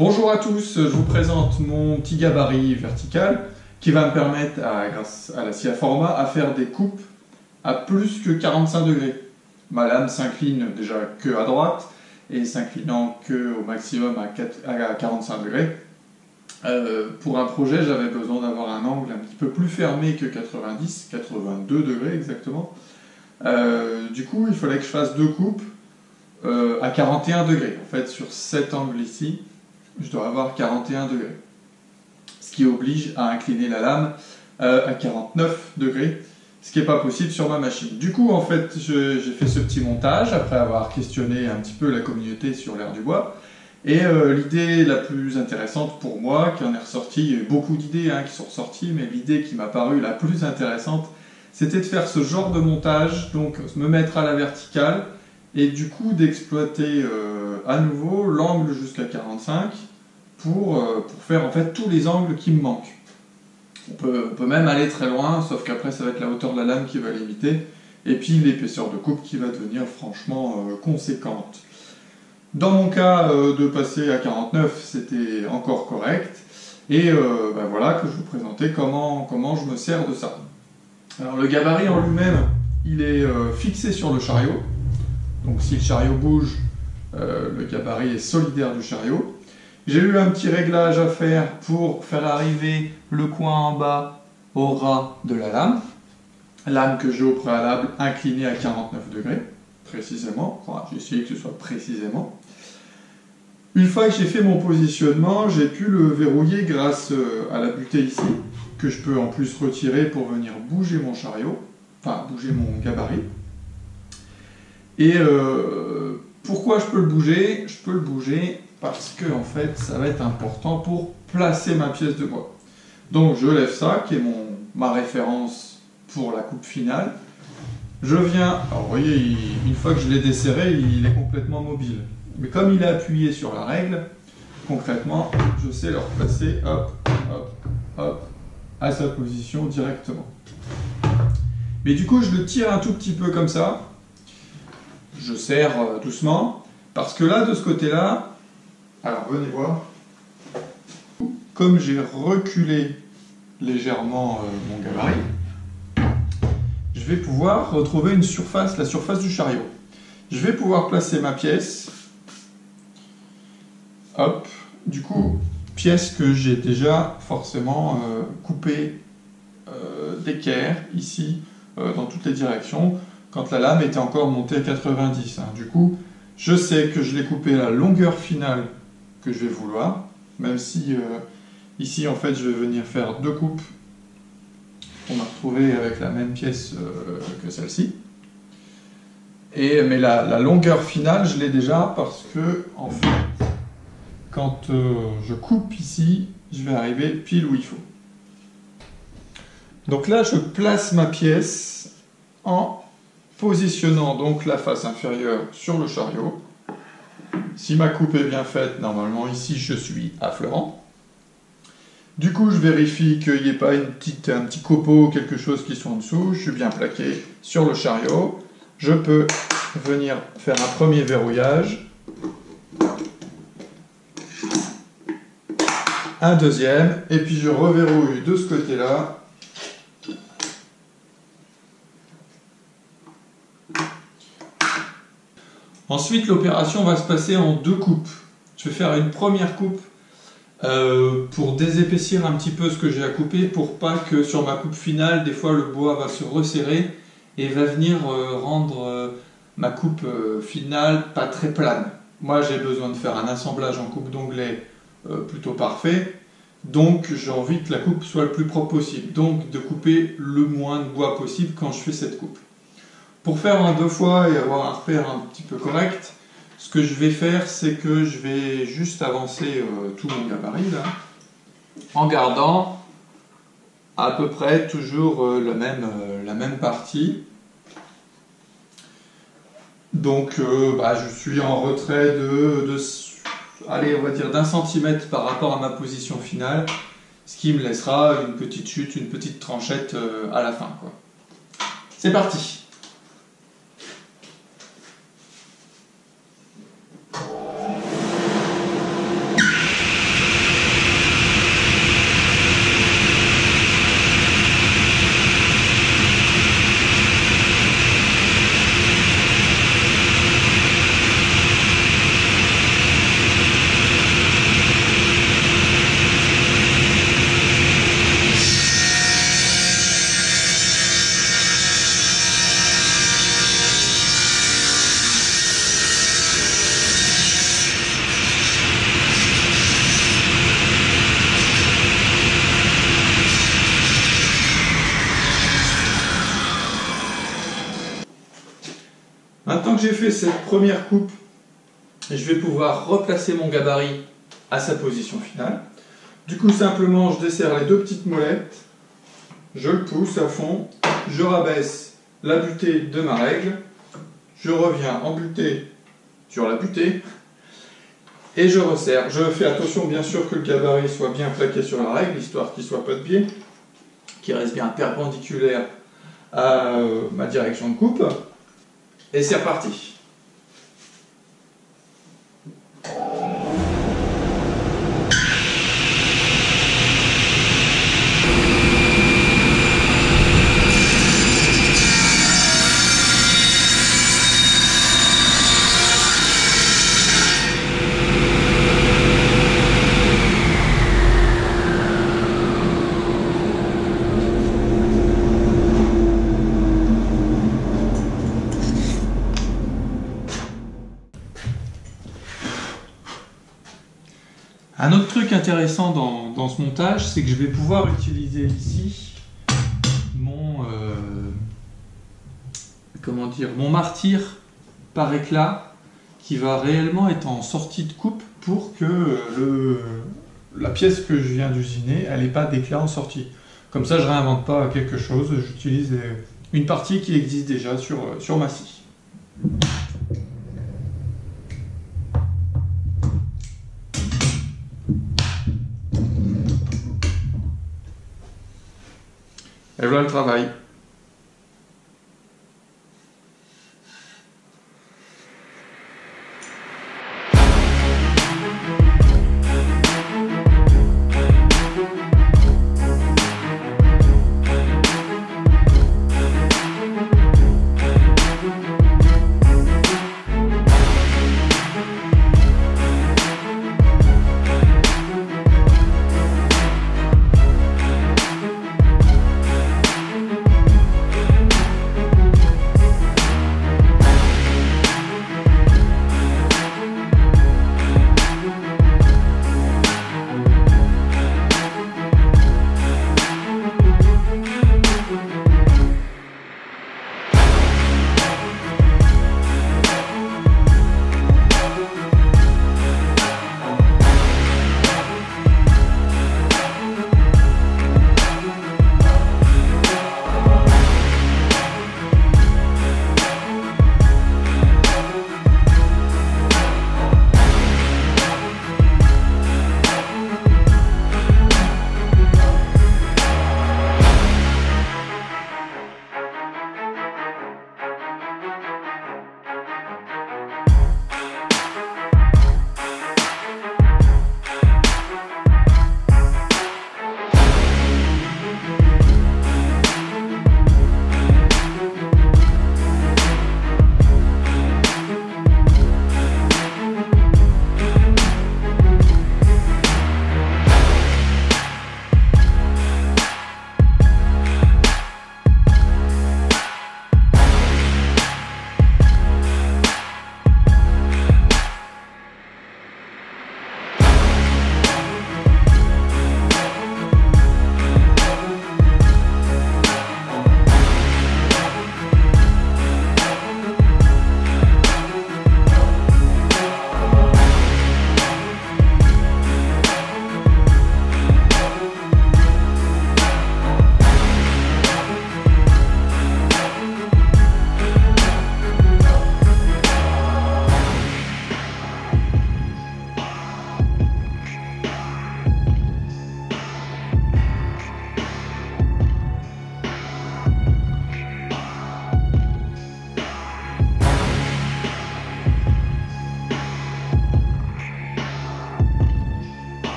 Bonjour à tous, je vous présente mon petit gabarit vertical qui va me permettre, grâce à la scie à format, à faire des coupes à plus que 45 degrés. Ma lame s'incline déjà que à droite et s'inclinant que au maximum à 45 degrés. Pour un projet, j'avais besoin d'avoir un angle un petit peu plus fermé que 90, 82 degrés exactement. Du coup, il fallait que je fasse deux coupes à 41 degrés. En fait, sur cet angle ici, je dois avoir 41 degrés. Ce qui oblige à incliner la lame à 49 degrés, ce qui n'est pas possible sur ma machine. Du coup, en fait, j'ai fait ce petit montage après avoir questionné un petit peu la communauté sur l'ère du bois. Et l'idée la plus intéressante pour moi, qui en est ressortie, il y a eu beaucoup d'idées qui sont ressorties, mais l'idée qui m'a paru la plus intéressante, c'était de faire ce genre de montage, donc me mettre à la verticale, et du coup d'exploiter à nouveau l'angle jusqu'à 45 pour faire en fait tous les angles qui me manquent. On peut même aller très loin, sauf qu'après ça va être la hauteur de la lame qui va limiter, et puis l'épaisseur de coupe qui va devenir franchement conséquente. Dans mon cas, de passer à 49, c'était encore correct, et voilà que je vous présentais comment je me sers de ça. Alors le gabarit en lui-même, il est fixé sur le chariot, donc si le chariot bouge, le gabarit est solidaire du chariot. J'ai eu un petit réglage à faire pour faire arriver le coin en bas au ras de la lame que j'ai au préalable inclinée à 49 degrés, précisément, enfin, j'ai essayé que ce soit précisément. Une fois que j'ai fait mon positionnement, j'ai pu le verrouiller grâce à la butée ici, que je peux en plus retirer pour venir bouger mon chariot, enfin bouger mon gabarit. Et pourquoi je peux le bouger? Je peux le bouger parce que en fait ça va être important pour placer ma pièce de bois. Donc je lève ça, qui est ma référence pour la coupe finale. Je viens, alors vous voyez, une fois que je l'ai desserré, il est complètement mobile. Mais comme il est appuyé sur la règle, concrètement, je sais le replacer, hop, hop, hop, à sa position directement. Mais du coup, je le tire un tout petit peu comme ça. Je serre doucement, parce que là, de ce côté-là, alors venez voir, comme j'ai reculé légèrement mon gabarit, je vais pouvoir retrouver une surface, la surface du chariot. Je vais pouvoir placer ma pièce, hop, du coup, pièce que j'ai déjà forcément coupée d'équerre, ici, dans toutes les directions, quand la lame était encore montée à 90. Du coup, je sais que je l'ai coupée à la longueur finale que je vais vouloir, même si ici, en fait, je vais venir faire deux coupes pour me retrouver avec la même pièce que celle-ci. Mais la longueur finale, je l'ai déjà parce que, en fait, quand je coupe ici, je vais arriver pile où il faut. Donc là, je place ma pièce en positionnant donc la face inférieure sur le chariot. Si ma coupe est bien faite, normalement ici je suis à fleurant. Du coup, je vérifie qu'il n'y ait pas un petit copeau ou quelque chose qui soit en dessous. Je suis bien plaqué sur le chariot. Je peux venir faire un premier verrouillage. Un deuxième. Et puis je reverrouille de ce côté-là. Ensuite, l'opération va se passer en deux coupes. Je vais faire une première coupe pour désépaissir un petit peu ce que j'ai à couper, pour pas que sur ma coupe finale, des fois le bois va se resserrer et va venir rendre ma coupe finale pas très plane. Moi, j'ai besoin de faire un assemblage en coupe d'onglet plutôt parfait, donc j'ai envie que la coupe soit le plus propre possible, donc de couper le moins de bois possible quand je fais cette coupe. Pour faire un deux fois et avoir un repère un petit peu correct, ce que je vais faire, c'est que je vais juste avancer tout mon gabarit là, en gardant à peu près toujours la même partie. Donc je suis en retrait allez, on va dire d'1 centimètre par rapport à ma position finale, ce qui me laissera une petite chute, une petite tranchette à la fin, quoi. C'est parti! que j'ai fait cette première coupe, je vais pouvoir replacer mon gabarit à sa position finale. Du coup, simplement, je desserre les 2 petites molettes, je le pousse à fond, je rabaisse la butée de ma règle, je reviens en butée sur la butée, et je resserre. Je fais attention bien sûr que le gabarit soit bien plaqué sur la règle, histoire qu'il ne soit pas de biais, qu'il reste bien perpendiculaire à ma direction de coupe. Et c'est reparti. Un autre truc intéressant dans ce montage, c'est que je vais pouvoir utiliser ici mon, mon martyr par éclat qui va réellement être en sortie de coupe pour que la pièce que je viens d'usiner, elle n'ait pas d'éclat en sortie. Comme ça, je ne réinvente pas quelque chose, j'utilise une partie qui existe déjà sur ma scie. Et voilà le travail.